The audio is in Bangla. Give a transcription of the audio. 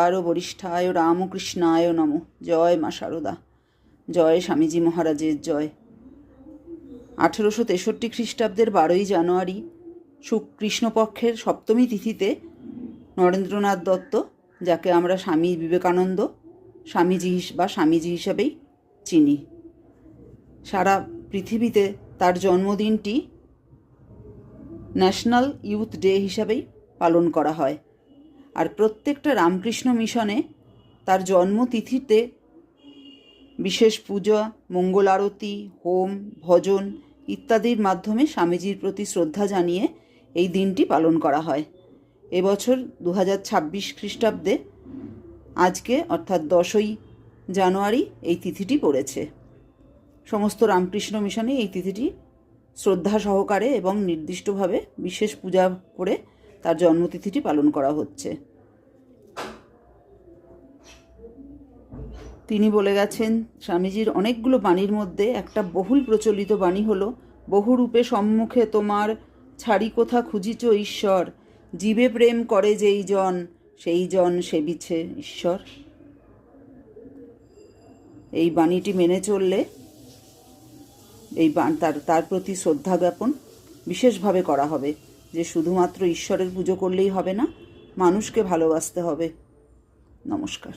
আরও বরিষ্ঠায় রামকৃষ্ণায় নমঃ। জয় মা শারদা, জয় স্বামীজি মহারাজের জয়। 1863 খ্রিস্টাব্দের 12ই জানুয়ারি কৃষ্ণপক্ষের সপ্তমী তিথিতে নরেন্দ্রনাথ দত্ত, যাকে আমরা স্বামী বিবেকানন্দ স্বামীজি হিসাবেই চিনি, সারা পৃথিবীতে তার জন্মদিনটি ন্যাশনাল ইউথ ডে হিসাবেই পালন করা হয়। আর প্রত্যেকটা রামকৃষ্ণ মিশনে তার জন্মতিথিতে বিশেষ পূজা, মঙ্গল আরতি, হোম, ভজন ইত্যাদির মাধ্যমে স্বামীজির প্রতি শ্রদ্ধা জানিয়ে এই দিনটি পালন করা হয়। এবছর 2026 খ্রিস্টাব্দে আজকে অর্থাৎ 10ই জানুয়ারি এই তিথিটি পড়েছে। সমস্ত রামকৃষ্ণ মিশনে এই তিথিটি শ্রদ্ধা সহকারে এবং নির্দিষ্টভাবে বিশেষ পূজা করে তার জন্মতিথিটি পালন করা হচ্ছে। তিনি বলে গেছেন, স্বামীজির অনেকগুলো বাণীর মধ্যে একটা বহুল প্রচলিত বাণী হলো, বহুরূপে সম্মুখে তোমার ছাড়ি কোথা খুঁজিছ ঈশ্বর, জীবে প্রেম করে যেই জন সেই জন সেবিছে ঈশ্বর। এই বাণীটি মেনে চললে তার প্রতি শ্রদ্ধা জ্ঞাপন বিশেষভাবে করা হবে, যে শুধুমাত্র ঈশ্বরের পুজো করলেই হবে না, মানুষকে ভালোবাসতে হবে। নমস্কার।